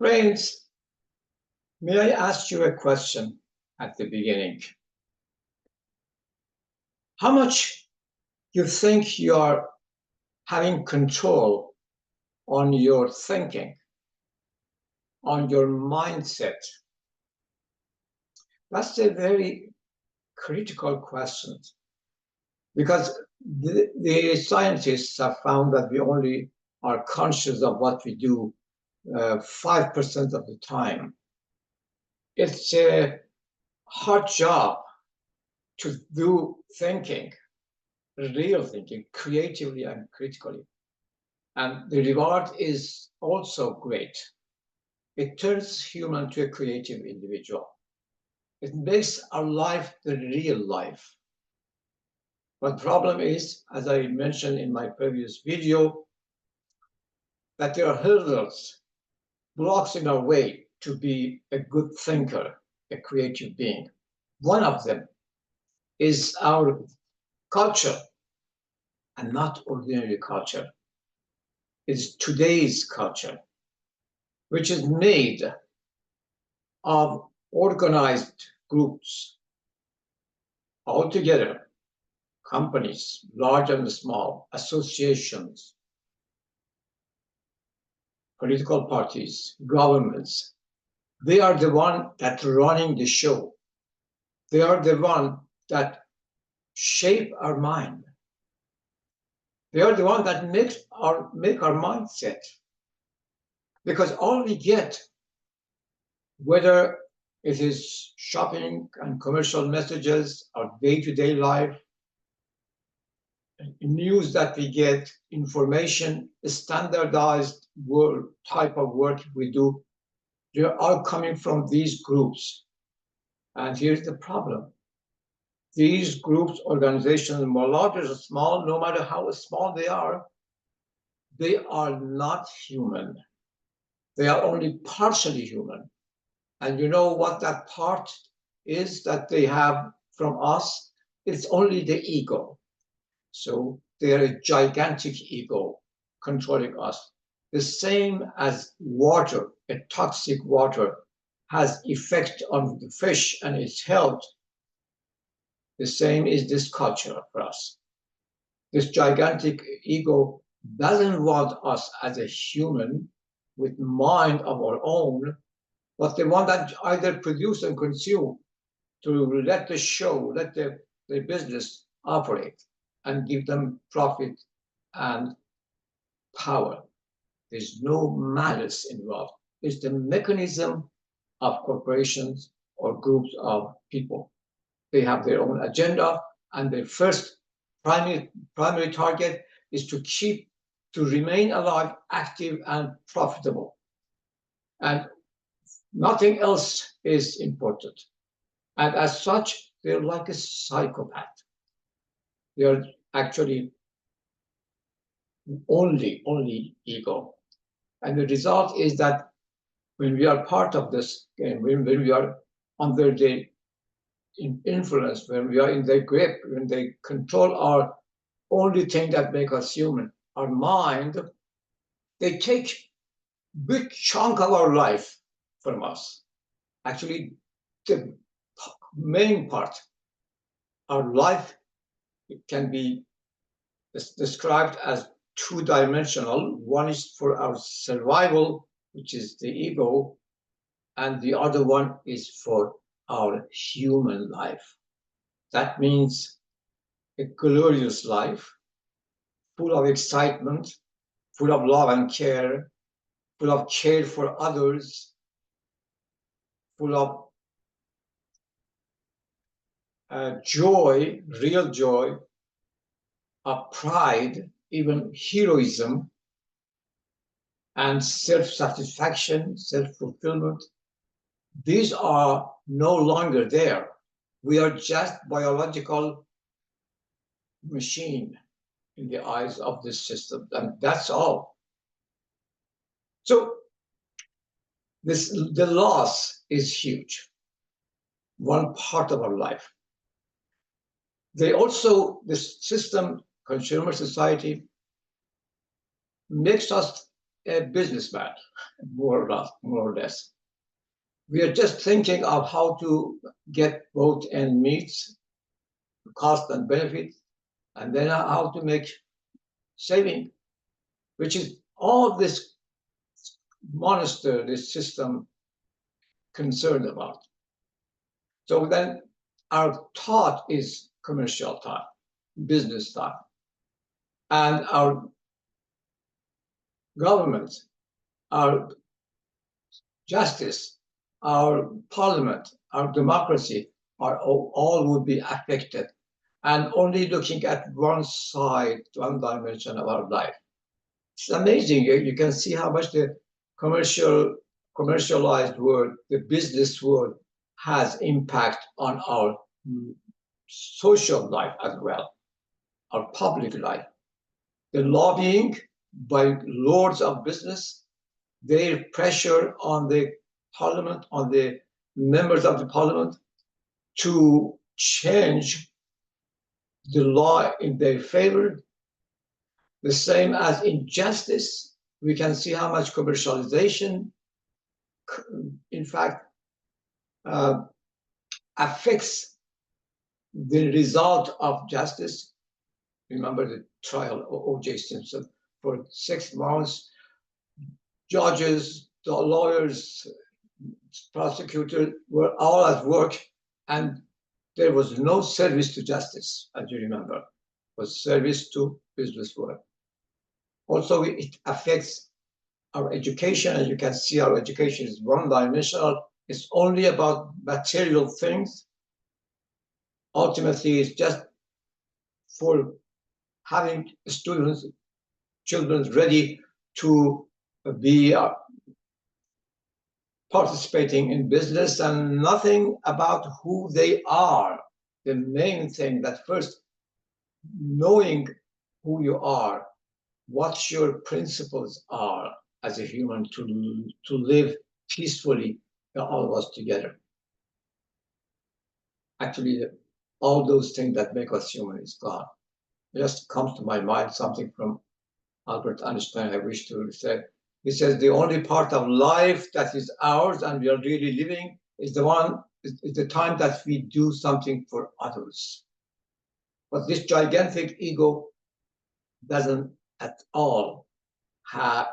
Friends, may I ask you a question at the beginning? How much you think you are having control on your thinking, on your mindset? That's a very critical question because the scientists have found that we only are conscious of what we do 5% of the time. It's a hard job to do thinking, real thinking, creatively and critically. And the reward is also great. It turns human to a creative individual. It makes our life the real life. But the problem is, as I mentioned in my previous video, that there are hurdles, blocks in our way to be a good thinker, a creative being. One of them is our culture, and not ordinary culture. It's today's culture, which is made of organized groups all together, companies, large and small, associations, political parties, governments. They are the one that running the show. They are the one that shape our mind. They are the one that make our mindset. Because all we get, whether it is shopping and commercial messages, our day-to-day life, news that we get, information, standardized work, type of work we do, they are all coming from these groups. And here's the problem. These groups, organizations, more large or small, no matter how small they are not human. They are only partially human. And you know what that part is that they have from us? It's only the ego. So they are a gigantic ego controlling us. The same as water, a toxic water, has effect on the fish and its health. The same is this culture for us. This gigantic ego doesn't want us as a human with mind of our own, but they want that either produce and consume to let the show, let the business operate and give them profit and power. There's no malice involved. It's the mechanism of corporations or groups of people. They have their own agenda, and their first primary target is to remain alive, active, and profitable. And nothing else is important. And as such, they're like a psychopath. They're actually only ego. And the result is that when we are part of this game, when we are under the influence, when we are in their grip, when they control our only thing that makes us human, our mind, they take big chunk of our life from us. Actually, the main part, our life, it can be described as two-dimensional. One is for our survival, which is the ego, and the other one is for our human life. That means a glorious life, full of excitement, full of love and care, full of care for others, full of joy, real joy, of pride, even heroism, and self-satisfaction, self-fulfillment. These are no longer there. We are just biological machine in the eyes of this system, and that's all. So the loss is huge. One part of our life. This system, consumer society, makes us a businessman, more or less. We are just thinking of how to get both end meets, cost and benefit, and then how to make saving, which is all this monster, this system concerned about. So then our thought is commercial thought, business thought, and our government, our justice, our parliament, our democracy are all would be affected, and only looking at one side, one dimension of our life. It's amazing. You can see how much the commercialized world, the business world, has impact on our social life as well, our public life. The lobbying by lords of business, their pressure on the parliament, on the members of the parliament to change the law in their favor. The same as injustice, we can see how much commercialization, in fact, affects the result of justice. Remember the trial of O.J. Simpson. For 6 months, judges, the lawyers, prosecutors were all at work, and there was no service to justice, as you remember. It was service to business world. Also, it affects our education. As you can see, our education is one-dimensional. It's only about material things. Ultimately, it's just for having students, children ready to be participating in business, and nothing about who they are. The main thing, that first, knowing who you are, what your principles are as a human, to live peacefully, all of us together. Actually, all those things that make us human is gone. It just comes to my mind something from Albert Einstein I wish to say. He says the only part of life that is ours and we are really living is the time that we do something for others. But this gigantic ego doesn't at all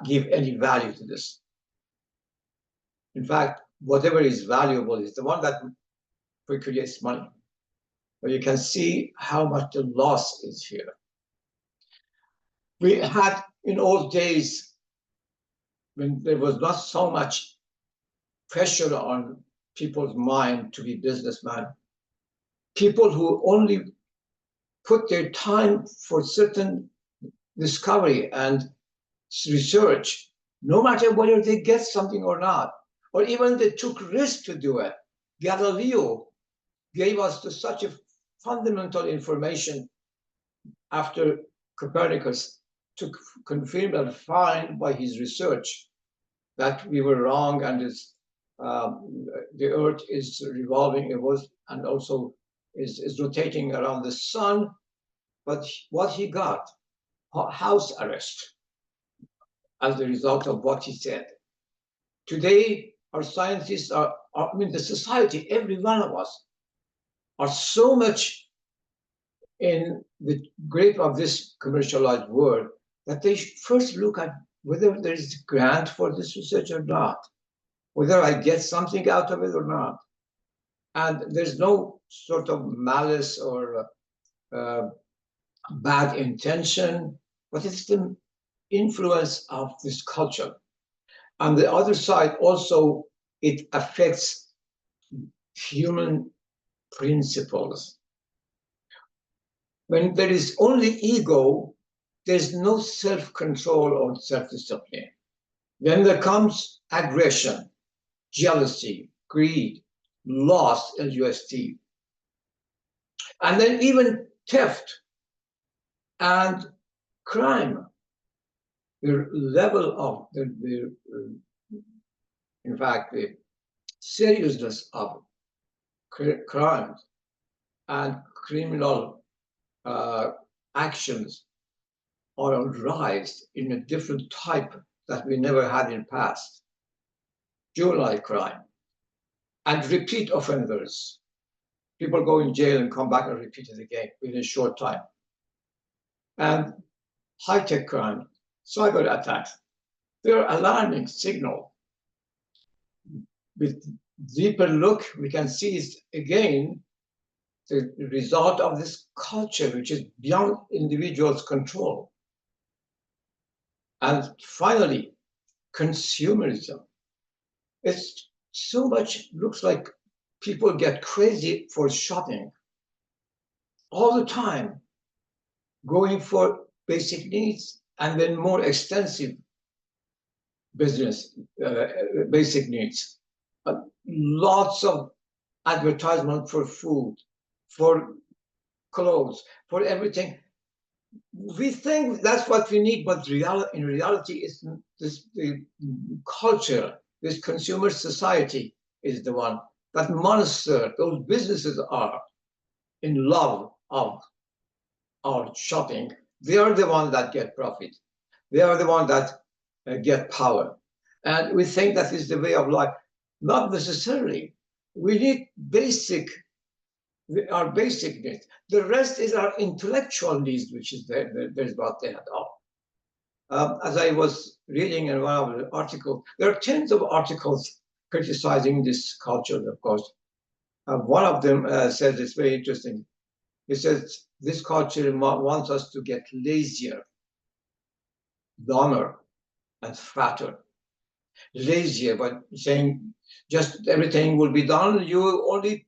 give any value to this. In fact, whatever is valuable is the one that creates money. But you can see how much the loss is here. We had in old days, when there was not so much pressure on people's mind to be businessmen, people who only put their time for certain discovery and research, no matter whether they get something or not, or even they took risks to do it. Galileo gave us such a fundamental information after Copernicus to confirm and find by his research that we were wrong, and the Earth is revolving, and also is rotating around the sun. But what he got, house arrest, as a result of what he said. Today, our scientists the society, every one of us, are so much in the grip of this commercialized world that they first look at whether there is a grant for this research or not, whether I get something out of it or not. And there's no sort of malice or bad intention, but it's the influence of this culture. On the other side, also, it affects human principles. When there is only ego, there's no self-control or self-discipline. Then there comes aggression, jealousy, greed, lust, L-U-S-T, and then even theft and crime. The level of in fact, the seriousness of crimes and criminal actions are on rise in a different type that we never had in past. Juvenile crime and repeat offenders. People go in jail and come back and repeat it again within a short time. And high-tech crime, cyber attacks, they're alarming signal. With deeper look, we can see it again, the result of this culture, which is beyond individuals' control. And finally, consumerism. It's so much, looks like people get crazy for shopping all the time, going for basic needs and then more extensive basic needs. Lots of advertisement for food, for clothes, for everything. We think that's what we need, but in reality, it's the culture, this consumer society is the one. That monster, those businesses are in love of our shopping. They are the ones that get profit. They are the ones that get power. And we think that is the way of life. Not necessarily. We need our basic needs. The rest is our intellectual needs, which is there's what they had all. As I was reading in one of the articles, there are tens of articles criticizing this culture, of course. One of them says it's very interesting. He says this culture wants us to get lazier, dumber, and fatter. Lazier, but saying just everything will be done. You only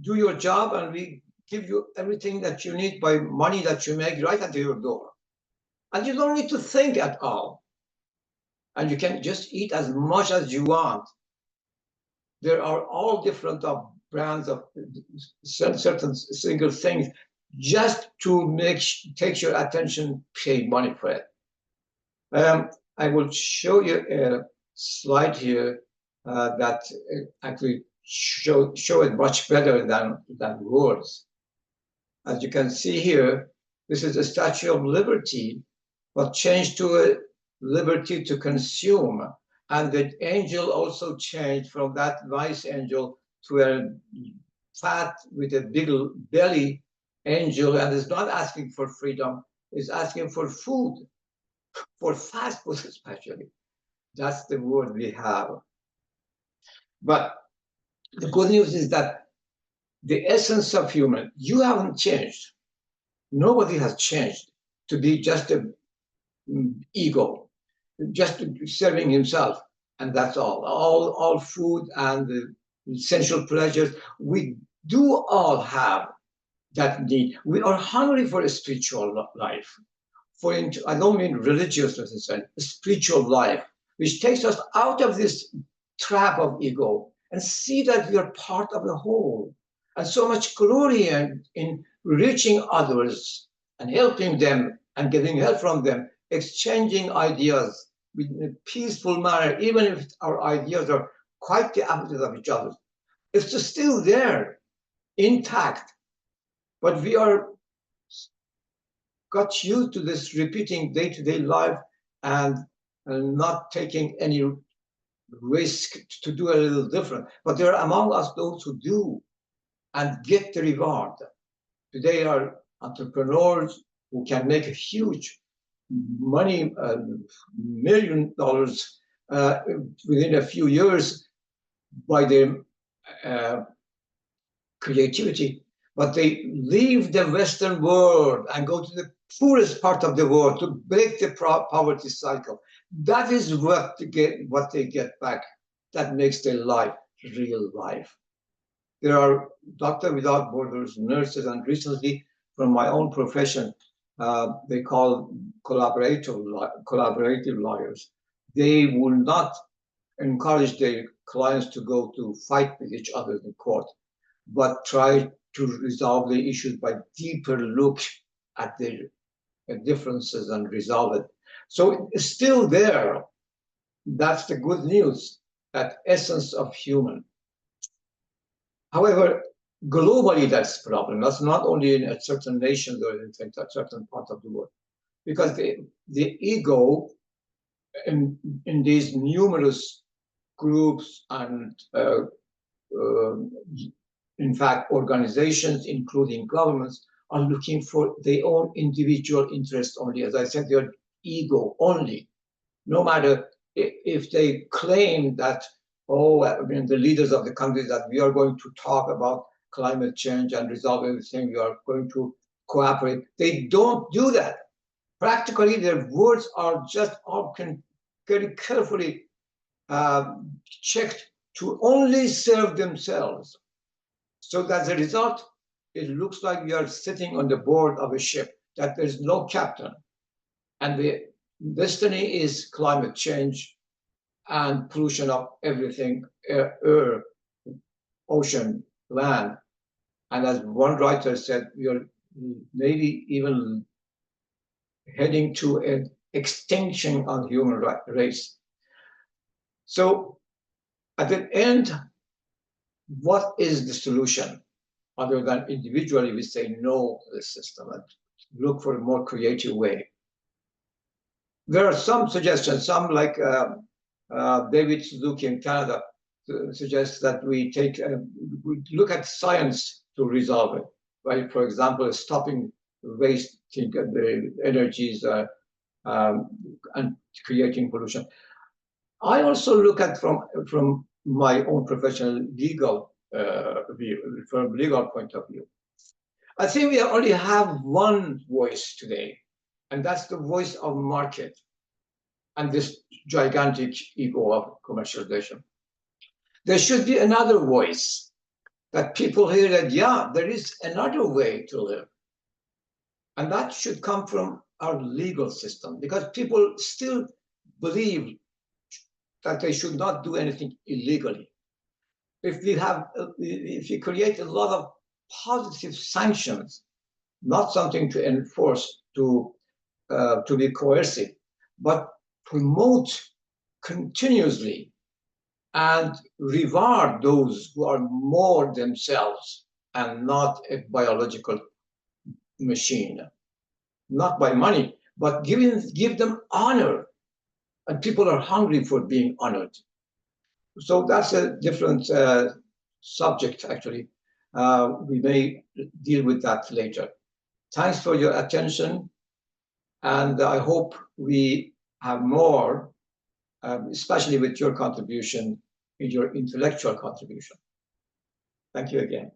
do your job and we give you everything that you need by money that you make right at your door. And you don't need to think at all. And you can just eat as much as you want. There are all different brands of certain single things just to take your attention, pay money for it. I will show you a slide here that actually show it much better than words. As you can see here, this is the Statue of Liberty, but changed to a liberty to consume. And the angel also changed from that nice angel to a fat with a big belly angel, and is not asking for freedom, is asking for food, for fast food especially. That's the word we have. But the good news is that the essence of human, you haven't changed. Nobody has changed to be just an ego, just serving himself, and that's all. All food and the essential pleasures, we do all have that need. We are hungry for a spiritual life. I don't mean religious necessarily, a spiritual life, which takes us out of this trap of ego and see that we are part of the whole. And so much glory in reaching others and helping them and getting help from them, exchanging ideas in a peaceful manner, even if our ideas are quite the opposite of each other. It's just still there, intact. But we got used to this repeating day-to-day life and not taking any risk to do a little different. But there are among us those who do and get the reward. Today are entrepreneurs who can make a huge money, $1 million within a few years by their creativity. But they leave the Western world and go to the poorest part of the world to break the poverty cycle. That is what they get back. That makes their life real life. There are Doctors Without Borders, nurses, and recently from my own profession, they call collaborative lawyers. They will not encourage their clients to go to fight with each other in court, but try to resolve the issues by deeper look at their differences and resolve it. So it's still there. That's the good news, that essence of human. However, globally, that's a problem. That's not only in a certain nation or in a certain part of the world, because the ego in these numerous groups and in fact organizations, including governments, are looking for their own individual interest only. As I said, their ego only. No matter if they claim that, oh, I mean, the leaders of the countries, that we are going to talk about climate change and resolve everything, we are going to cooperate. They don't do that. Practically, their words are just very carefully checked to only serve themselves. So as a result, it looks like you are sitting on the board of a ship, that there's no captain. And the destiny is climate change and pollution of everything, air, ocean, land. And as one writer said, we are maybe even heading to an extinction of the human race. So at the end, what is the solution? Other than individually we say no to the system and look for a more creative way. There are some suggestions, some like David Suzuki in Canada suggests that we look at science to resolve it, right? For example, stopping wasting the energies and creating pollution. I also look at from my own professional legal view, from legal point of view. I think we only have one voice today, and that's the voice of market and this gigantic ego of commercialization. There should be another voice that people hear that, yeah, there is another way to live. And that should come from our legal system, because people still believe that they should not do anything illegally. If we create a lot of positive sanctions, not something to enforce, to be coercive, but promote continuously and reward those who are more themselves and not a biological machine, not by money, but give them honor. And people are hungry for being honored. So that's a different subject, actually. We may deal with that later. Thanks for your attention. And I hope we have more, especially with your contribution, with your intellectual contribution. Thank you again.